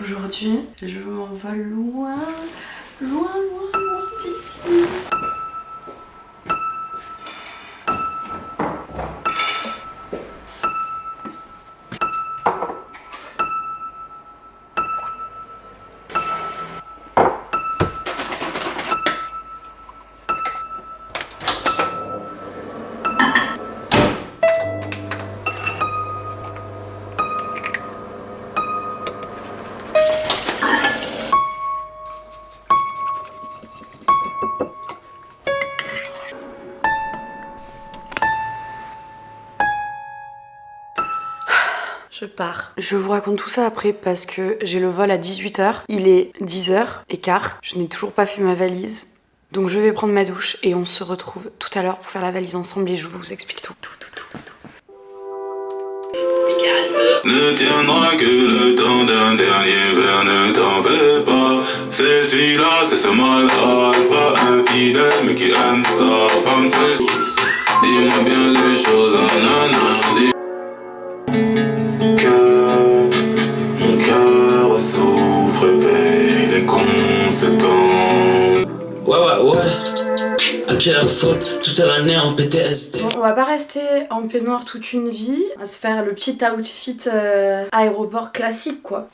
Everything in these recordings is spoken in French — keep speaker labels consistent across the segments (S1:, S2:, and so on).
S1: Aujourd'hui, je m'envole loin, loin, loin, loin d'ici. Je pars. Je vous raconte tout ça après parce que j'ai le vol à 18 h. Il est 10h15. Je n'ai toujours pas fait ma valise. Donc je vais prendre ma douche et on se retrouve tout à l'heure pour faire la valise ensemble et je vous explique tout.
S2: Ne tiendra que le temps d'un dernier verre, ne t'en fais pas. C'est celui-là, c'est ce malade, pas infidèle mais qui aime sa femme, c'est. Dis-moi bien les choses, nanana, dis. Que mon cœur souffre et paye les conséquences. Ouais. À quelle faute toute l'année en PTSD.
S1: Bon, on va pas rester en peignoir toute une vie. On va se faire le petit outfit aéroport classique quoi.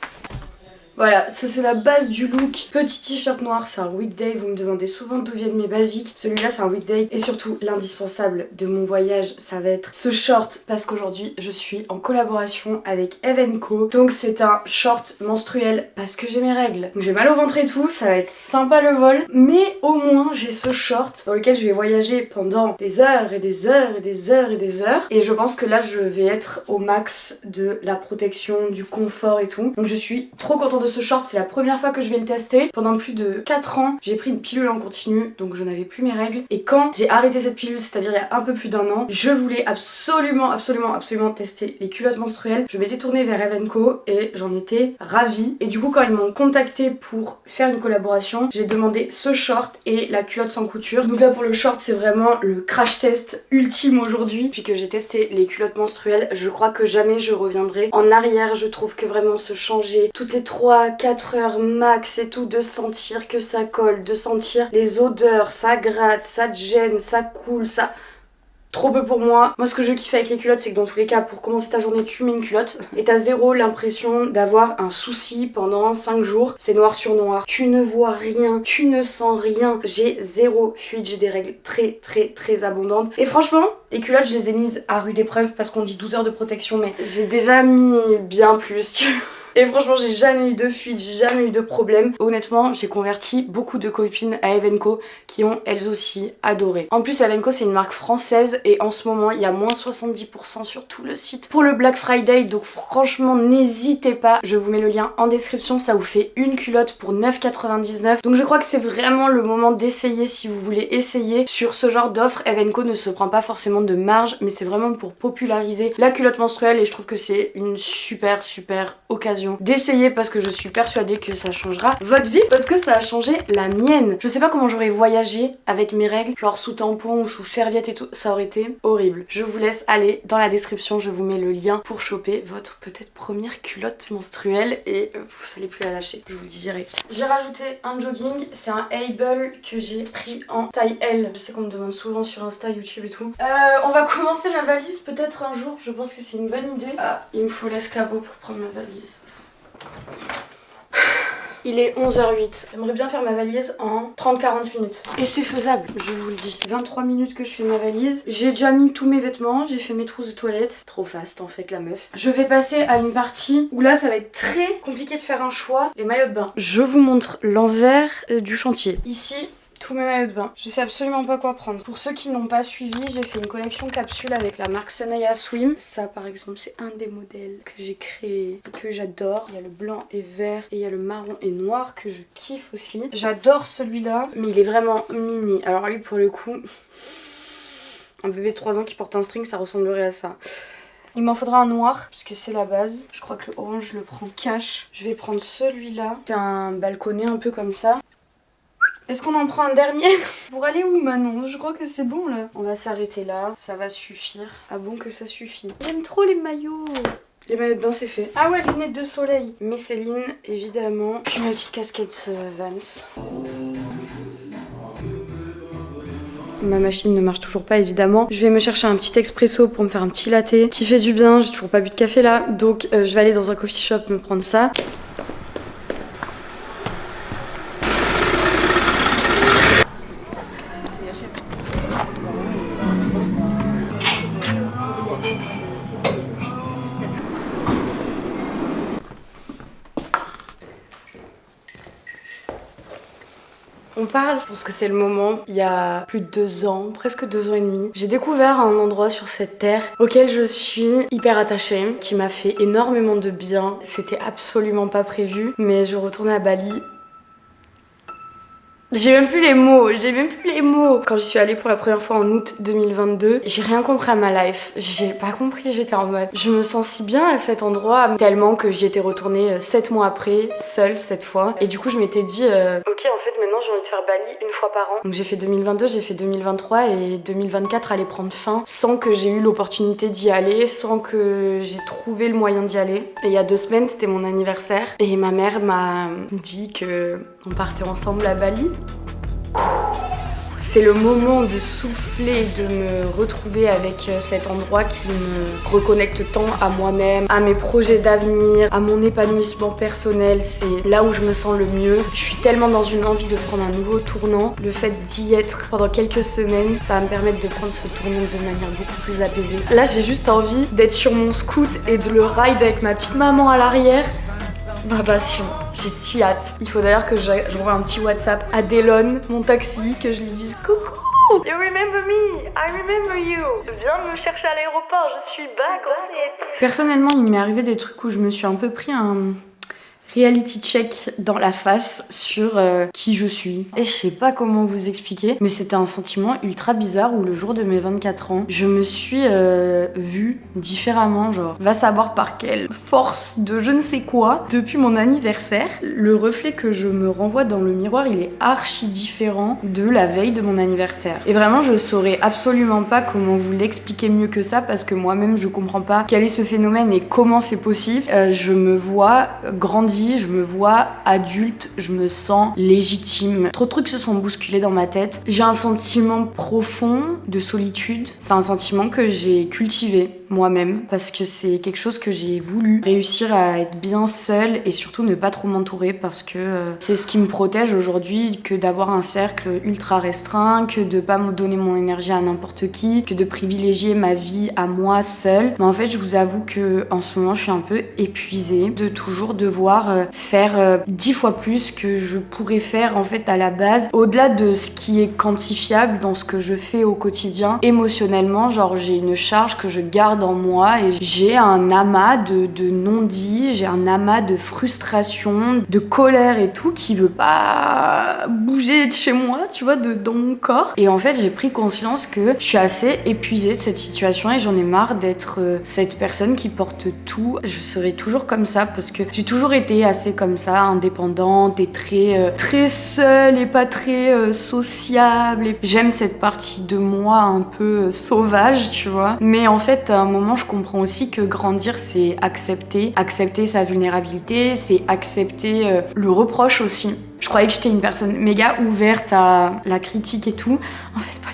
S1: Voilà, ça c'est la base du look. Petit t-shirt noir, c'est un weekday. Vous me demandez souvent d'où viennent mes basiques. Celui-là c'est un weekday. Et surtout, l'indispensable de mon voyage, ça va être ce short. Parce qu'aujourd'hui, je suis en collaboration avec Evenko. Donc c'est un short menstruel parce que j'ai mes règles. Donc j'ai mal au ventre et tout, ça va être sympa le vol. Mais au moins, j'ai ce short dans lequel je vais voyager pendant des heures et des heures et des heures et des heures. Et je pense que là, je vais être au max de la protection, du confort et tout. Donc je suis trop contente de ce short, c'est la première fois que je vais le tester. Pendant plus de 4 ans, j'ai pris une pilule en continu, donc je n'avais plus mes règles. Et quand j'ai arrêté cette pilule, c'est-à-dire il y a un peu plus d'1 an, je voulais absolument tester les culottes menstruelles. Je m'étais tournée vers Evenko et j'en étais ravie. Et du coup, quand ils m'ont contacté pour faire une collaboration, j'ai demandé ce short et la culotte sans couture. Donc là, pour le short, c'est vraiment le crash test ultime aujourd'hui. Depuis que j'ai testé les culottes menstruelles, je crois que jamais je reviendrai en arrière. Je trouve que vraiment se changer toutes les 3-4 heures max et tout, de sentir que ça colle, de sentir les odeurs, ça gratte, ça te gêne, ça coule, ça... Trop peu pour moi. Moi, ce que je kiffe avec les culottes, c'est que dans tous les cas, pour commencer ta journée, tu mets une culotte et t'as zéro l'impression d'avoir un souci pendant 5 jours. C'est noir sur noir. Tu ne vois rien, tu ne sens rien. J'ai zéro fuite, j'ai des règles très abondantes. Et franchement, les culottes, je les ai mises à rude épreuve parce qu'on dit 12 heures de protection, mais j'ai déjà mis bien plus que... Et franchement, j'ai jamais eu de fuite, j'ai jamais eu de problème. Honnêtement, j'ai converti beaucoup de copines à Evenko qui ont elles aussi adoré. En plus, Evenko, c'est une marque française et en ce moment, il y a moins 70% sur tout le site pour le Black Friday. Donc franchement, n'hésitez pas. Je vous mets le lien en description. Ça vous fait une culotte pour 9,99 €. Donc je crois que c'est vraiment le moment d'essayer si vous voulez essayer. Sur ce genre d'offre, Evenko ne se prend pas forcément de marge, mais c'est vraiment pour populariser la culotte menstruelle et je trouve que c'est une super occasion d'essayer parce que je suis persuadée que ça changera votre vie parce que ça a changé la mienne. Je sais pas comment j'aurais voyagé avec mes règles, genre sous tampon ou sous serviette et tout, ça aurait été horrible. Je vous laisse aller dans la description, je vous mets le lien pour choper votre peut-être première culotte menstruelle et vous allez plus la lâcher, je vous le dis direct. J'ai rajouté un jogging, c'est un Able que j'ai pris en taille L. Je sais qu'on me demande souvent sur Insta, YouTube et tout. On va commencer ma valise peut-être un jour, je pense que c'est une bonne idée. Ah, il me faut l'escabeau pour prendre ma valise. Il est 11h08. J'aimerais bien faire ma valise en 30-40 minutes. Et c'est faisable, je vous le dis. 23 minutes que je fais ma valise. J'ai déjà mis tous mes vêtements, j'ai fait mes trousses de toilette. Trop fast en fait la meuf. Je vais passer à une partie où là ça va être très compliqué de faire un choix. Les maillots de bain. Je vous montre l'envers du chantier. Ici, tous mes maillots de bain. Je sais absolument pas quoi prendre. Pour ceux qui n'ont pas suivi, j'ai fait une collection capsule avec la marque Sanaya Swim. Ça par exemple, c'est un des modèles que j'ai créé et que j'adore. Il y a le blanc et vert et il y a le marron et noir que je kiffe aussi. J'adore celui-là, mais il est vraiment mini. Alors lui pour le coup, un bébé de 3 ans qui porte un string, ça ressemblerait à ça. Il m'en faudra un noir, puisque c'est la base. Je crois que le orange, je le prends cash. Je vais prendre celui-là. C'est un balconnet un peu comme ça. Est-ce qu'on en prend un dernier? Pour aller où Manon? Je crois que c'est bon là. On va s'arrêter là, ça va suffire. Ah bon que ça suffit. J'aime trop les maillots. Les maillots de bain c'est fait. Ah ouais, lunettes de soleil. Mes Céline, évidemment. Puis ma petite casquette Vans. Ma machine ne marche toujours pas évidemment. Je vais me chercher un petit expresso pour me faire un petit latte qui fait du bien. J'ai toujours pas bu de café là. Donc je vais aller dans un coffee shop me prendre ça. On parle, je pense que c'est le moment, il y a plus de 2 ans, presque 2 ans et demi, j'ai découvert un endroit sur cette terre auquel je suis hyper attachée, qui m'a fait énormément de bien. C'était absolument pas prévu, mais je retournais à Bali. J'ai même plus les mots. Quand j'y suis allée pour la première fois en août 2022, j'ai rien compris à ma life. J'ai pas compris, j'étais en mode... Je me sens si bien à cet endroit, tellement que j'y étais retournée 7 mois après, seule cette fois. Et du coup, je m'étais dit... Ok, en fait, maintenant, j'ai envie de faire Bali une fois par an. Donc j'ai fait 2022, j'ai fait 2023 et 2024 allait prendre fin sans que j'ai eu l'opportunité d'y aller, sans que j'ai trouvé le moyen d'y aller. Et il y a 2 semaines, c'était mon anniversaire. Et ma mère m'a dit que on partait ensemble à Bali. C'est le moment de souffler, de me retrouver avec cet endroit qui me reconnecte tant à moi-même, à mes projets d'avenir, à mon épanouissement personnel. C'est là où je me sens le mieux. Je suis tellement dans une envie de prendre un nouveau tournant. Le fait d'y être pendant quelques semaines, ça va me permettre de prendre ce tournant de manière beaucoup plus apaisée. Là, j'ai juste envie d'être sur mon scoot et de le ride avec ma petite maman à l'arrière. Ma passion, j'ai si hâte. Il faut d'ailleurs que j'envoie un petit WhatsApp à Delon, mon taxi, que je lui dise coucou. You remember me, I remember you. Viens me chercher à l'aéroport, je suis back on it. Personnellement, il m'est arrivé des trucs où je me suis un peu pris un reality check dans la face sur qui je suis. Et je sais pas comment vous expliquer, mais c'était un sentiment ultra bizarre où le jour de mes 24 ans, je me suis vue différemment, genre, va savoir par quelle force de je ne sais quoi, depuis mon anniversaire, le reflet que je me renvoie dans le miroir, il est archi différent de la veille de mon anniversaire. Et vraiment, je saurais absolument pas comment vous l'expliquer mieux que ça, parce que moi-même, je comprends pas quel est ce phénomène et comment c'est possible. Je me vois grandir, je me vois adulte, je me sens légitime. Trop de trucs se sont bousculés dans ma tête. J'ai un sentiment profond de solitude. C'est un sentiment que j'ai cultivé moi-même parce que c'est quelque chose que j'ai voulu. Réussir à être bien seule et surtout ne pas trop m'entourer parce que c'est ce qui me protège aujourd'hui, que d'avoir un cercle ultra restreint, que de pas me donner mon énergie à n'importe qui, que de privilégier ma vie à moi seule. Mais en fait, je vous avoue que en ce moment, je suis un peu épuisée de toujours devoir faire 10 fois plus que je pourrais faire en fait à la base. Au-delà de ce qui est quantifiable dans ce que je fais au quotidien, émotionnellement, genre j'ai une charge que je garde en moi et j'ai un amas de non-dits, j'ai un amas de frustration, de colère et tout qui veut pas bouger de chez moi, tu vois, dans mon corps. Et en fait, j'ai pris conscience que je suis assez épuisée de cette situation et j'en ai marre d'être cette personne qui porte tout. Je serai toujours comme ça parce que j'ai toujours été assez comme ça, indépendante et très seule et pas très sociable. Et j'aime cette partie de moi un peu sauvage, tu vois. Mais en fait, à un moment, je comprends aussi que grandir, c'est accepter sa vulnérabilité, c'est accepter le reproche aussi. Je croyais que j'étais une personne méga ouverte à la critique et tout. En fait, pas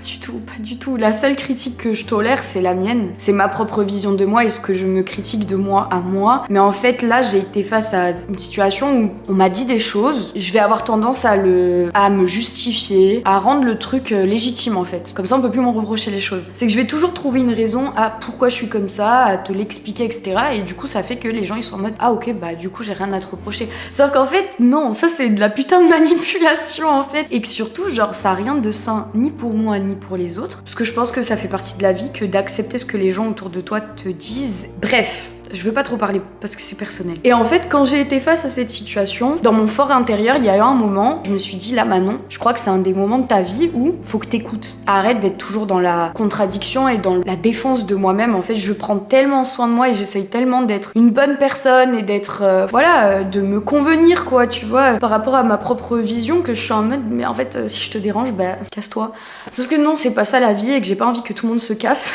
S1: du tout. La seule critique que je tolère, c'est la mienne. C'est ma propre vision de moi et ce que je me critique de moi à moi. Mais en fait, là, j'ai été face à une situation où on m'a dit des choses. Je vais avoir tendance à me justifier, à rendre le truc légitime, en fait. Comme ça, on peut plus m'en reprocher les choses. C'est que je vais toujours trouver une raison à pourquoi je suis comme ça, à te l'expliquer, etc. Et du coup, ça fait que les gens, ils sont en mode, ah ok, bah du coup, j'ai rien à te reprocher. Sauf qu'en fait, non, ça, c'est de la putain de manipulation en fait, et que surtout genre ça a rien de sain ni pour moi ni pour les autres, parce que je pense que ça fait partie de la vie que d'accepter ce que les gens autour de toi te disent. Bref, je veux pas trop parler parce que c'est personnel. Et en fait, quand j'ai été face à cette situation, dans mon fort intérieur, il y a eu un moment, je me suis dit là Manon, je crois que c'est un des moments de ta vie où faut que t'écoutes. Arrête d'être toujours dans la contradiction et dans la défense de moi-même. En fait, je prends tellement soin de moi et j'essaye tellement d'être une bonne personne et d'être, de me convenir quoi, tu vois, par rapport à ma propre vision que je suis en mode, mais en fait, si je te dérange, bah casse-toi. Sauf que non, c'est pas ça la vie et que j'ai pas envie que tout le monde se casse.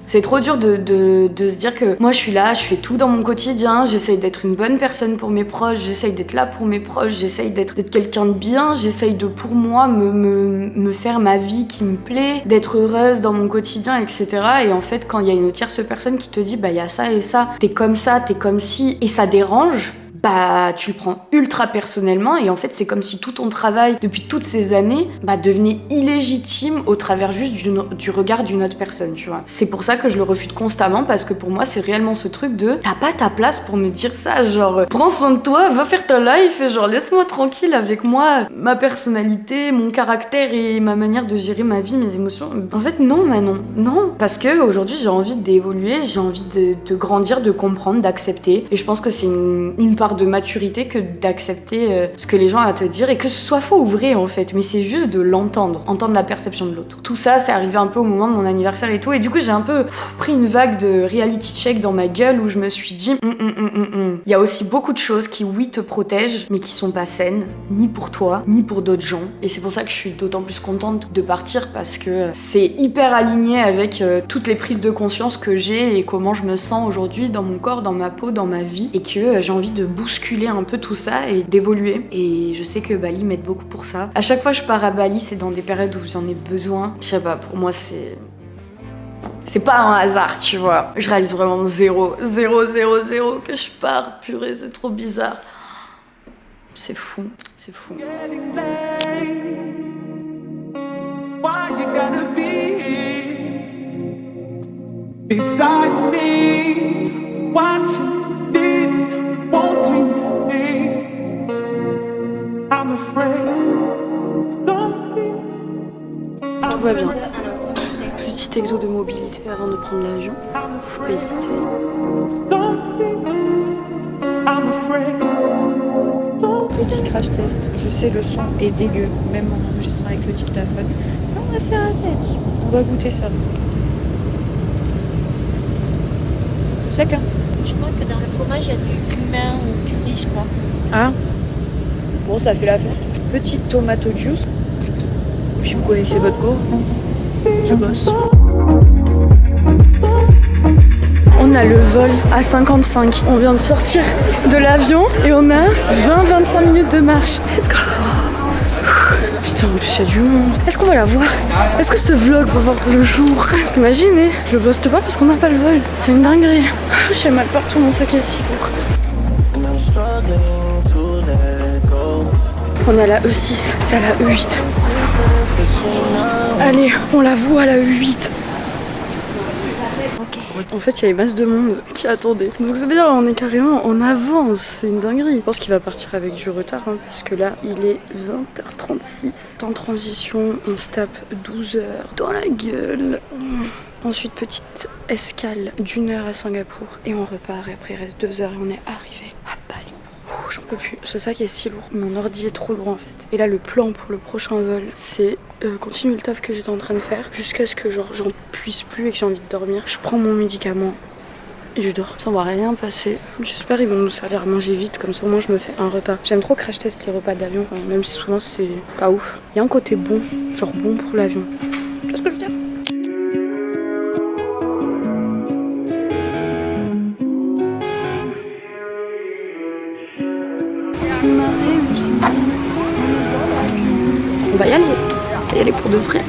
S1: C'est trop dur de se dire que moi je suis là, je fais tout dans mon quotidien, j'essaye d'être une bonne personne pour mes proches, j'essaye d'être là pour mes proches, j'essaye d'être quelqu'un de bien, j'essaye de pour moi me faire ma vie qui me plaît, d'être heureuse dans mon quotidien, etc. Et en fait quand il y a une tierce personne qui te dit bah il y a ça et ça, t'es comme ça, t'es comme ci, et ça dérange, bah tu le prends ultra personnellement et en fait c'est comme si tout ton travail depuis toutes ces années devenait illégitime au travers juste du regard d'une autre personne, tu vois. C'est pour ça que je le refuse constamment, parce que pour moi c'est réellement ce truc de t'as pas ta place pour me dire ça, genre prends soin de toi, va faire ta life et genre laisse-moi tranquille avec moi, ma personnalité, mon caractère et ma manière de gérer ma vie, mes émotions. En fait non Manon, non, parce que aujourd'hui j'ai envie d'évoluer, j'ai envie de grandir, de comprendre, d'accepter, et je pense que c'est une part de maturité que d'accepter ce que les gens ont à te dire, et que ce soit faux ou vrai en fait, mais c'est juste de entendre la perception de l'autre. Tout ça, c'est arrivé un peu au moment de mon anniversaire et tout, et du coup j'ai un peu pris une vague de reality check dans ma gueule où je me suis dit il y a aussi beaucoup de choses qui oui te protègent mais qui sont pas saines, ni pour toi, ni pour d'autres gens, et c'est pour ça que je suis d'autant plus contente de partir, parce que c'est hyper aligné avec toutes les prises de conscience que j'ai et comment je me sens aujourd'hui dans mon corps, dans ma peau, dans ma vie, et que j'ai envie de bousculer un peu tout ça et d'évoluer. Et je sais que Bali m'aide beaucoup pour ça. À chaque fois que je pars à Bali, c'est dans des périodes où j'en ai besoin. Je sais pas, pour moi c'est pas un hasard, tu vois. Je réalise vraiment 0 que je pars. Purée, c'est trop bizarre. C'est fou, c'est fou. Why you gotta be beside me, watching me, wanting me. I'm afraid. Tout va bien. Petit exo de mobilité avant de prendre l'avion. Faut pas hésiter.
S3: Petit crash test. Je sais le son est dégueu, même en enregistrant avec le dictaphone. On va faire avec. On va goûter ça. C'est sec, hein?
S4: Je crois que dans le fromage, il y a du cumin ou du riz, je crois.
S3: Ah. Bon, ça fait l'affaire. Petite tomato juice. Puis vous connaissez votre goût. Je bosse.
S1: On a le vol à 55. On vient de sortir de l'avion et on a 20-25 minutes de marche. Let's go. Putain, en plus il y a du monde. Est-ce qu'on va la voir? Est-ce que ce vlog va voir le jour? Imaginez, je poste pas parce qu'on n'a pas le vol. C'est une dinguerie. J'ai mal partout, mon sac est si lourd. On est à la E6, c'est à la E8. Allez, on la voit à la E8. En fait, il y avait masse de monde qui attendait. Donc c'est bien, on est carrément en avance, c'est une dinguerie. Je pense qu'il va partir avec du retard, hein, parce que là, il est 20h36. En transition, on se tape 12 heures dans la gueule. Ensuite, petite escale d'1 heure à Singapour. Et on repart, et après il reste 2 heures et on est arrivé à Bali. J'en peux plus, ce sac est si lourd, mon ordi est trop lourd en fait. Et là le plan pour le prochain vol, c'est continuer le taf que j'étais en train de faire jusqu'à ce que j'en puisse plus et que j'ai envie de dormir. Je prends mon médicament et je dors. Ça va rien passer. J'espère qu'ils vont nous servir à manger vite, comme ça au moins je me fais un repas. J'aime trop crash test les repas d'avion, même si souvent c'est pas ouf. Il y a un côté bon, genre bon pour l'avion. Tu vois ce que je veux dire? On va y aller. On va y aller pour de vrai.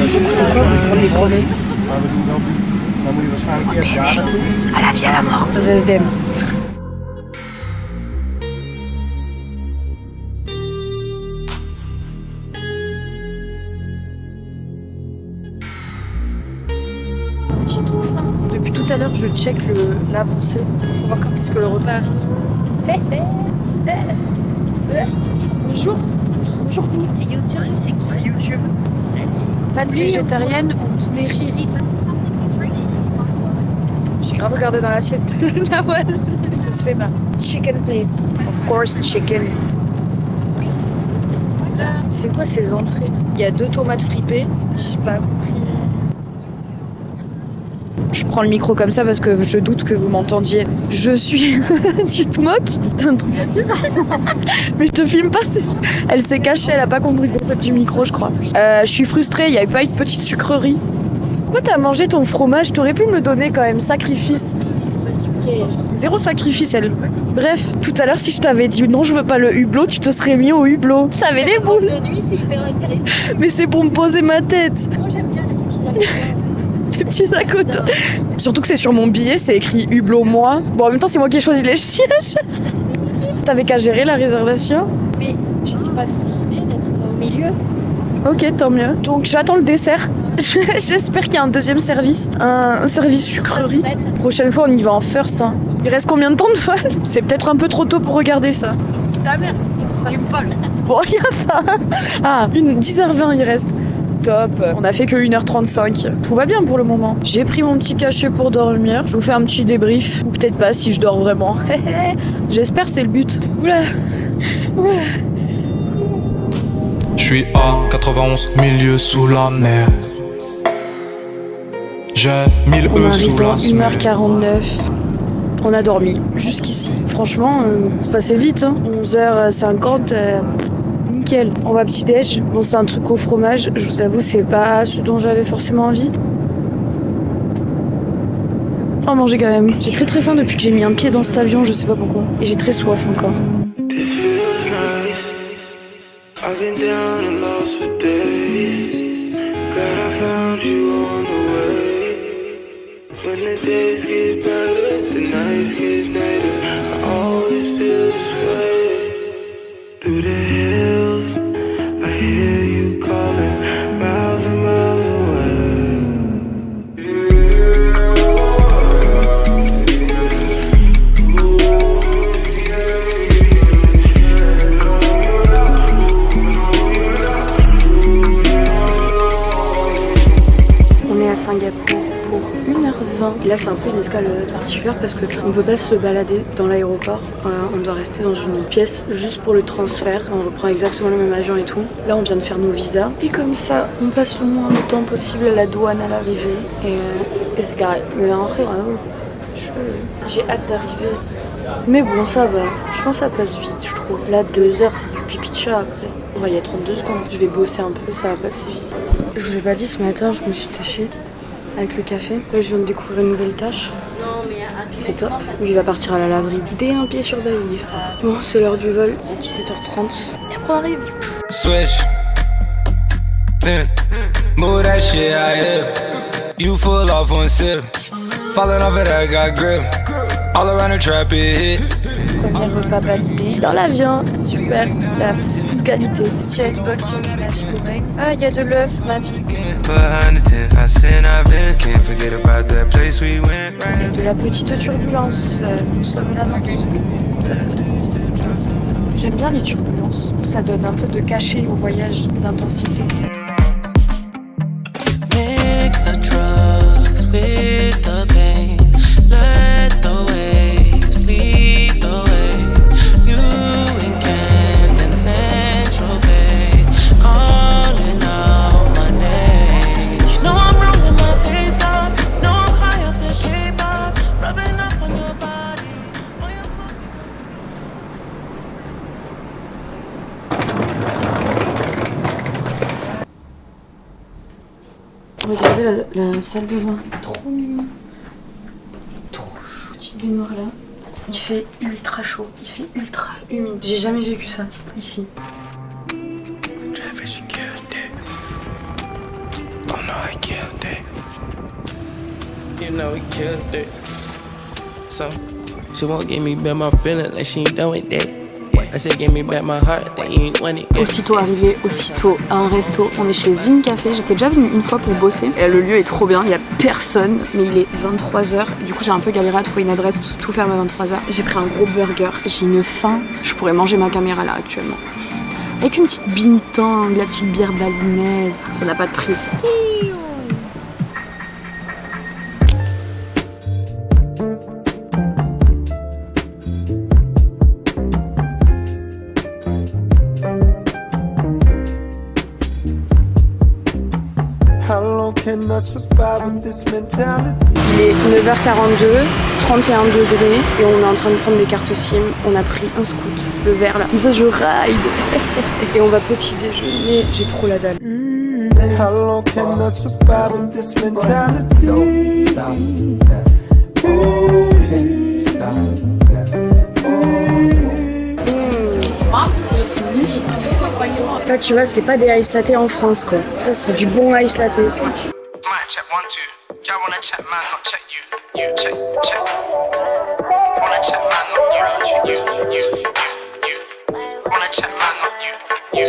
S3: C'est quoi, vous prenez des crevettes?
S1: À la vie, à la mort.
S3: C'est SDM. J'ai trop faim. Depuis tout à l'heure, je check l'avancée pour voir quand est-ce que le repas arrive. Bonjour. Bonjour vous.
S4: C'est YouTube, c'est qui?
S3: C'est YouTube.
S4: Salut.
S3: Pâte végétarienne ou poulet chéri? J'ai grave regardé dans l'assiette. La voisine. Ça se fait pas. Chicken please. Of course chicken. C'est quoi ces entrées? Il y a 2 tomates fripées. J'ai pas compris. Je prends le micro comme ça parce que je doute que vous m'entendiez. Je suis... Tu te moques? T'as un truc à dire? Mais je te filme pas, Elle s'est cachée, elle a pas compris le concept du micro, je crois. Je suis frustrée, il y avait pas une petite sucrerie. Pourquoi t'as mangé ton fromage? T'aurais pu me le donner quand même, sacrifice. Zéro sacrifice, elle. Bref, tout à l'heure, si je t'avais dit non, je veux pas le hublot, tu te serais mis au hublot. T'avais les boules.
S4: De nuit, c'est hyper intéressant.
S3: Mais c'est pour me poser ma tête.
S4: Moi, j'aime bien les petits accords.
S3: Les petits à côté. Surtout que c'est sur mon billet, c'est écrit hublot moi. Bon, en même temps, c'est moi qui ai choisi les sièges. T'avais qu'à gérer la réservation.
S4: Mais je suis pas frustrée d'être au milieu.
S3: Ok, tant mieux. Donc j'attends le dessert. J'espère qu'il y a un deuxième service. Un service sucrerie. Prochaine fois, on y va en first. Hein. Il reste combien de temps de vol? C'est peut-être un peu trop tôt pour regarder ça. Ta mère, ça s'allume pas. Bon, il y a pas. Ah, 10h20 il reste. Top. On a fait que 1h35. Tout va bien pour le moment. J'ai pris mon petit cachet pour dormir. Je vous fais un petit débrief. Ou peut-être pas si je dors vraiment. J'espère, c'est le but. Oula. Oula.
S5: Je suis à 91 milieu sous la mer. J'ai 1000
S3: On
S5: E
S3: arrive
S5: sous
S3: dans
S5: la semelle.
S3: 1h49. On a dormi jusqu'ici. Franchement, c'est passé vite. Hein. 11h50. Nickel. On va petit déj. Bon, c'est un truc au fromage. Je vous avoue, c'est pas ce dont j'avais forcément envie. On va manger quand même. J'ai très faim depuis que j'ai mis un pied dans cet avion, je sais pas pourquoi. Et j'ai très soif encore.
S6: This feels nice. I've been down and lost for days. Glad I found you on the way. When the days get better, the night gets better. I always feel this way. Through the hills, I hear you calling, miles and miles away.
S1: On est à Singapour pour 1h20. Et là, c'est un peu une escale particulière parce que on peut pas se balader dans l'aéroport. On doit rester dans une pièce juste pour le transfert. On reprend exactement le même avion et tout. Là, on vient de faire nos visas. Et comme ça, on passe le moins de temps possible à la douane à l'arrivée. Et c'est carré. Mais en vrai, vraiment, j'ai hâte d'arriver. Mais bon, ça va. Franchement, ça passe vite, je trouve. Là, 2 heures, c'est du pipi de chat après. Il y a 32 secondes. Je vais bosser un peu, ça va passer vite. Je vous ai pas dit, ce matin, je me suis tâchée avec le café. Là, je viens de découvrir une nouvelle tâche.
S4: Non, mais
S1: C'est toi. Lui, il va partir à la laverie dès un pied sur Bali. Bon, c'est l'heure du vol. Il est 17h30. Et après, on arrive.
S7: Switch. Move that shit out here. You full off one sip. Falling off it, I got grip. All around the trap, it hit.
S3: Premier repas validé. Dans l'avion. Super. La full qualité. Check box Ah, il y a de l'œuf, ma vie.
S7: Behind the tent, I sin, I've been. Can't forget about that place we went.
S3: De la petite turbulence. Nous sommes là dans 12 minutes. J'aime bien les turbulences. Ça donne un peu de cachet au voyage, d'intensité.
S8: Mix the drugs with the pain. Let the waves lead the way. You in Camden Central Bay, calling out my name. You know I'm rolling my face up. You know I'm high off the K-pop, rubbing up on your body. On your clothes.
S1: Regardez la salle de bain. Trop mignon. Trop chou. Petite baignoire là. Il fait ultra chaud. Il fait ultra humide. J'ai jamais vécu ça ici.
S6: Travis, you killed it. Oh no, I killed it. You know he killed it. So, she won't give me back my feeling like she ain't done with that. I said give me back my heart, that you ain't want it.
S1: Aussitôt arrivé, aussitôt à un resto. On est chez Zine Café. J'étais déjà venue une fois pour bosser. Et le lieu est trop bien. Il y a personne, mais il est 23h. Du coup, j'ai un peu galéré à trouver une adresse parce que tout ferme à 23h. J'ai pris un gros burger. J'ai une faim. Je pourrais manger ma caméra là actuellement. Avec une petite bintang, de la petite bière balinaise. Ça n'a pas de prix.
S7: How long can I survive with this mentality?
S3: Il est 9h42, 31 degrés et on est en train de prendre des cartes SIM. On a pris un scoot, le vert là. Comme ça je ride. Et on va petit déjeuner. J'ai trop la dalle.
S7: How long can I survive with this mentality?
S3: Ça tu vois c'est pas des ice latte en France quoi. Ça c'est du bon ice latte ça.
S7: Check 1, 2. Y'all wanna check man, not check you. You check, check. Wanna check man, not you. You. Wanna check man, not you. You.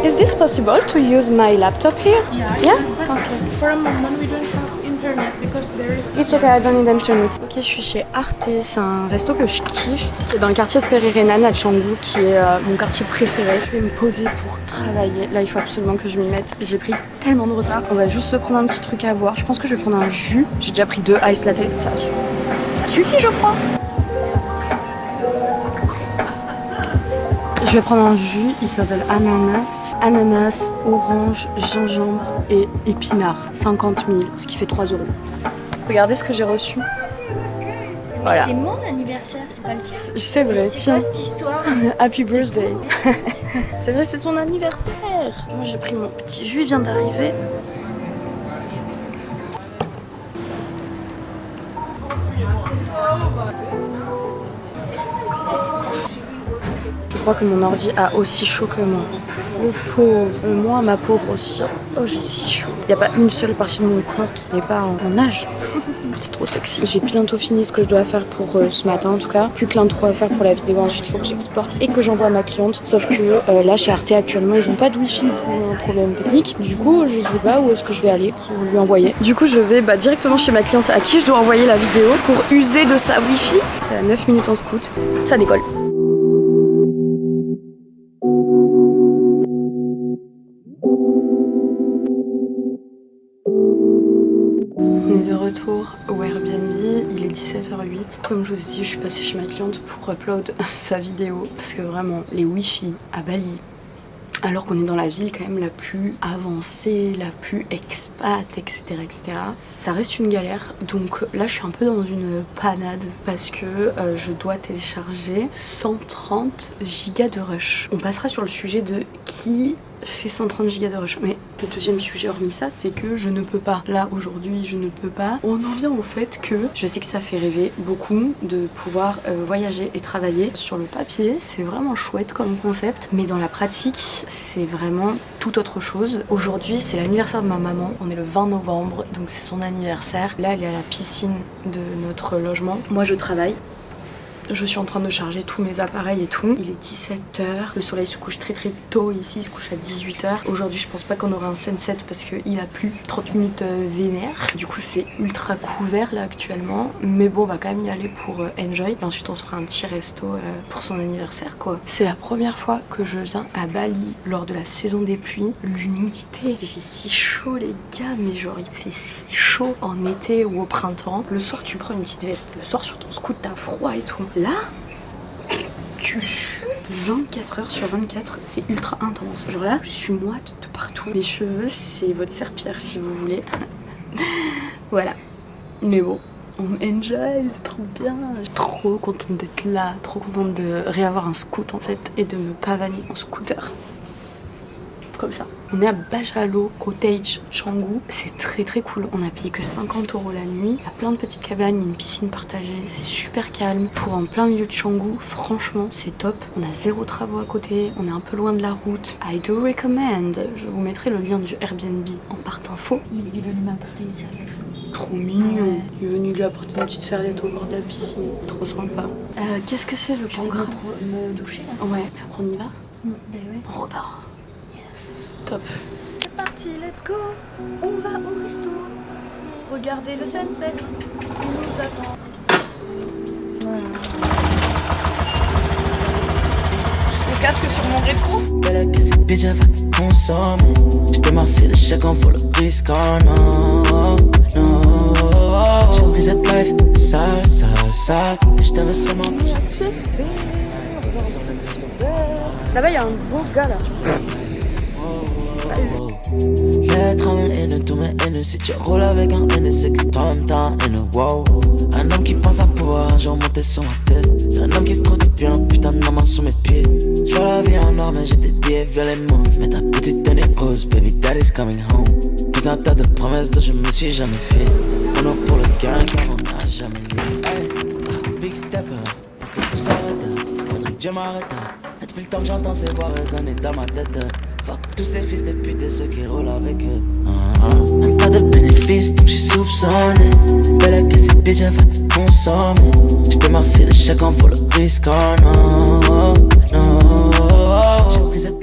S3: Is this possible to use my laptop here? Yeah? Okay.
S9: For a moment, we don't have internet because there is.
S3: It's okay, I don't need internet. Ok, je suis chez Arte, c'est un resto que je kiffe, qui est dans le quartier de Perirenan à Canggu, qui est mon quartier préféré. Je vais me poser pour travailler. Là, il faut absolument que je m'y mette. J'ai pris tellement de retard. On va juste se prendre un petit truc à boire. Je pense que je vais prendre un jus. J'ai déjà pris 2 ice latte, ça suffit, je crois. Je vais prendre un jus, il s'appelle ananas, orange, gingembre et épinard, 50 000, ce qui fait 3 €. Regardez ce que j'ai reçu. Voilà.
S4: C'est mon anniversaire, c'est pas le tien.
S3: C'est vrai,
S4: C'est
S3: tiens.
S4: quoi cette histoire?
S3: Happy birthday. C'est vrai, c'est son anniversaire. Moi j'ai pris mon petit jus, il vient d'arriver. Je crois que mon ordi a aussi chaud que moi. Le pauvre, moi ma pauvre aussi. Oh j'ai si chaud. Il n'y a pas une seule partie de mon corps qui n'est pas en nage. C'est trop sexy. J'ai bientôt fini ce que je dois faire pour ce matin en tout cas. Plus que l'intro à faire pour la vidéo. Ensuite il faut que j'exporte et que j'envoie à ma cliente. Sauf que là chez Arte actuellement ils n'ont pas de wifi pour un problème technique. Du coup je sais pas où est-ce que je vais aller pour lui envoyer. Du coup je vais directement chez ma cliente à qui je dois envoyer la vidéo pour user de sa wifi. C'est à 9 minutes en scoot. Ça décolle. De retour au Airbnb, il est 17h08. Comme je vous ai dit, je suis passée chez ma cliente pour upload sa vidéo parce que vraiment, les wifi à Bali, alors qu'on est dans la ville quand même la plus avancée, la plus expat, etc., ça reste une galère. Donc là, je suis un peu dans une panade parce que je dois télécharger 130 gigas de rush. On passera sur le sujet de qui fait 130 gigas de rush. Mais le deuxième sujet hormis ça, c'est que je ne peux pas. Là aujourd'hui je ne peux pas. On en vient au fait que je sais que ça fait rêver beaucoup de pouvoir voyager et travailler. Sur le papier c'est vraiment chouette comme concept, mais dans la pratique c'est vraiment tout autre chose. Aujourd'hui c'est l'anniversaire de ma maman, on est le 20 novembre donc c'est son anniversaire. Là elle est à la piscine de notre logement. Moi je travaille. Je suis en train de charger tous mes appareils et tout. Il est 17h. Le soleil se couche très très tôt ici, il se couche à 18h. Aujourd'hui je pense pas qu'on aura un sunset parce qu'il a plu 30 minutes vénère. Du coup c'est ultra couvert là actuellement. Mais bon on va quand même y aller pour enjoy. Et ensuite on se fera un petit resto pour son anniversaire quoi. C'est la première fois que je viens à Bali lors de la saison des pluies. L'humidité, j'ai si chaud les gars, mais genre il fait si chaud en été ou au printemps. Le soir tu prends une petite veste. Le soir sur ton scoot t'as froid et tout. Là, tu sues 24h sur 24, c'est ultra intense. Genre là, je suis moite de partout. Mes cheveux, c'est votre serpillère si vous voulez. Voilà. Mais bon, on enjoy, c'est trop bien. Je suis trop contente d'être là, trop contente de réavoir un scoot en fait et de me pavaner en scooter. Comme ça. On est à Bajalo Cottage Canggu. C'est très très cool. On a payé que 50 € la nuit. Il y a plein de petites cabanes, une piscine partagée. C'est super calme. Pour en plein milieu de Canggu, franchement, c'est top. On a 0 travaux à côté. On est un peu loin de la route. I do recommend. Je vous mettrai le lien du Airbnb en barre d'infos.
S4: Il est venu m'apporter une serviette.
S3: Trop mignon. Il est venu lui apporter une petite serviette au bord de la piscine. Trop sympa. Qu'est-ce que c'est le programme?
S4: Me doucher là.
S3: Ouais, on y va?
S4: Ben ouais.
S3: On repart. Top.
S9: C'est parti, let's go. On va au resto. Regardez le sunset. Il nous attend. Le casque sur mon rétro.
S8: Bella que cette bitch elle va te consommer. J'te marcie le chèque pour le risque, oh non, non. ça que je t'avais seulement
S3: Là-bas, il y a un beau gars là.
S8: Lettre à mes haineux, tous mes haineux. Si tu roules avec un haineux, c'est que toi-même t'as un haineux, wow. Un homme qui pense à pouvoir un jour monter sur ma tête. C'est un homme qui se trouve depuis un putain de maman sous mes pieds. J'vois la vie en or mais j'ai des billets violets mauves. Mais ta petite tenue rose, baby daddy's coming home. Tout un tas de promesses dont je me suis jamais fait. On a pour le gain car on n'a jamais lieu. Hey, big step, pour que tout s'arrête. Faudrait que Dieu m'arrête. Et depuis le temps que j'entends ces voix résonner dans ma tête. Fuck tous ces fils de pute et ceux qui roulent avec eux. Un tas de bénéfices donc j'suis soupçonné. Belle que ces bitches elle va te consommer. J't'ai marcé de chacun pour le risque, oh non, non. J'ai pris cette